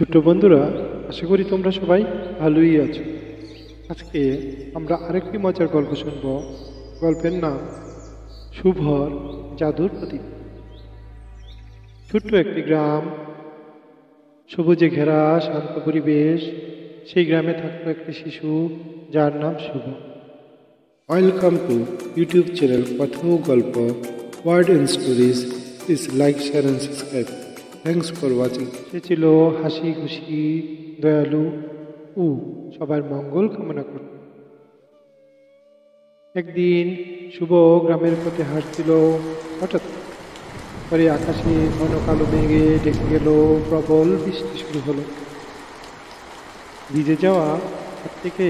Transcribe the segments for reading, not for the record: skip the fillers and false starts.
ছোট্ট বন্ধুরা, আশা করি তোমরা সবাই ভালোই আছো। আজকে আমরা আরেকটি মজার গল্প শুনব। গল্পের নাম শুভর জাদুর প্রদীপ। ছোট্ট একটি গ্রাম, সবুজে ঘেরা শান্ত পরিবেশ। সেই গ্রামে থাকতো একটি শিশু, যার নাম Shubho. Welcome to YouTube channel Katha o Galpo word and stories. Please like, share and subscribe. Thanks for watching. সে ছিল হাসি খুশি, দয়ালু ও সবার মঙ্গল কামনা করত। একদিন শুভ গ্রামের পথে হাঁটছিল। হঠাৎ করে আকাশে ঘন কালো মেঘে ডেকে গেল, প্রবল বৃষ্টি শুরু হলো। ভিজে যাওয়া হাত থেকে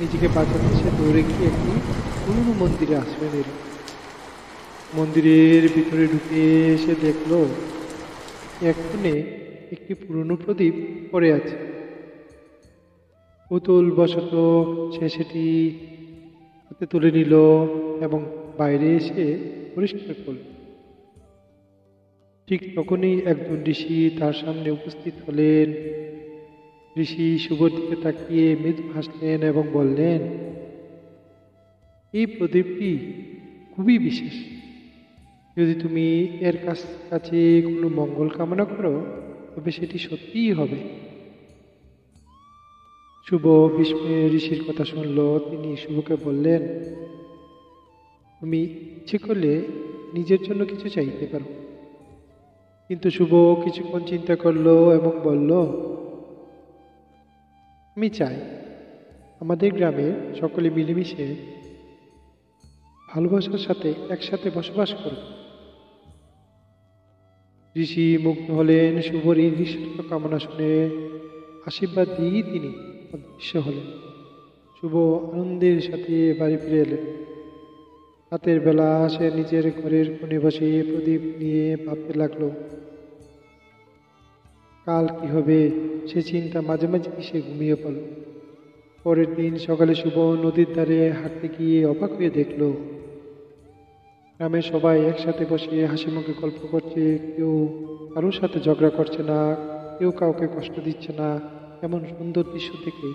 নিজেকে বাঁচাতে সে দৌড়ে গিয়ে একটি পুরনো মন্দিরে আশ্রয় নিল। মন্দিরের ভিতরে ঢুকে সে দেখলো এক কোণে একটি পুরনো প্রদীপ পড়ে আছে। পুতুল বশত সে সেটি হাতে তুলে নিল এবং বাইরে এসে পরিষ্কার করল। ঠিক তখনই একজন ঋষি তার সামনে উপস্থিত হলেন। ঋষি শুভর দিকে তাকিয়ে মৃদু হাসলেন এবং বললেন, এই প্রদীপটি খুবই বিশেষ। যদি তুমি এর কাছে কোনো মঙ্গল কামনা করো, তবে সেটি সত্যিই হবে। শুভ বিস্ময়ে ঋষির কথা শুনল। তিনি শুভকে বললেন, তুমি ইচ্ছে করলে নিজের জন্য কিছু চাইতে পারো। কিন্তু শুভ কিছুক্ষণ চিন্তা করলো এবং বলল, আমি চাই আমাদের গ্রামে সকলে মিলেমিশে ভালোবাসার সাথে একসাথে বসবাস করবে। ঋষি মুগ্ধ হলেন। শুভর এই দৃশ্য কামনা শুনে আশীর্বাদ দিয়ে তিনি অদৃশ্য হলেন। শুভ আনন্দের সাথে বাড়ি ফিরে এলেন। রাতের বেলা সে নিজের ঘরের কোণে বসে প্রদীপ নিয়ে ভাবতে লাগলো, কাল কি হবে সে চিন্তা মাঝে মাঝে সে ঘুমিয়ে পড়ল। পরের দিন সকালে শুভ নদীর ধারে হাঁটতে গিয়ে অবাক হয়ে দেখল, গ্রামের সবাই একসাথে বসে হাসি মুখে গল্প করছে। কেউ কারোর সাথে ঝগড়া করছে না, কেউ কাউকে কষ্ট দিচ্ছে না। এমন সুন্দর দৃশ্য দেখে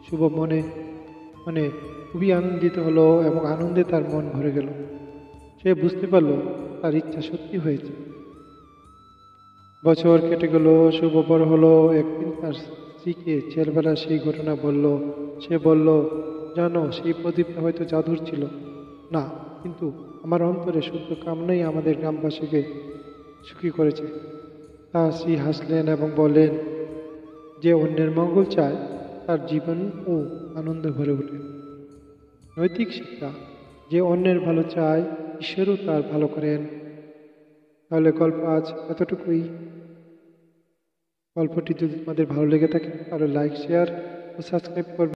শুভ মনে মনে খুবই আনন্দিত হলো এবং আনন্দে তার মন ভরে গেল। সে বুঝতে পারল তার ইচ্ছা সত্যি হয়েছে। বছর কেটে গেল, শুভ বড় হলো। একদিন তার স্ত্রীকে ছেলেবেলা সেই ঘটনা বলল। সে বলল, জানো, সেই প্রদীপটা হয়তো জাদুর ছিল না, কিন্তু আমার অন্তরে শুদ্ধ কামনাই আমাদের গ্রামবাসীকে সুখী করেছে। তার স্ত্রী হাসলেন এবং বললেন, যে অন্যের মঙ্গল চায় তার জীবন ও আনন্দ ভরে ওঠে। নৈতিক শিক্ষা, যে অন্যের ভালো চায় ঈশ্বরও তার ভালো করেন। তাহলে গল্প আজ এতটুকুই। গল্পটি যদি তোমাদের ভালো লেগে থাকে তাহলে লাইক, শেয়ার ও সাবস্ক্রাইব করবে।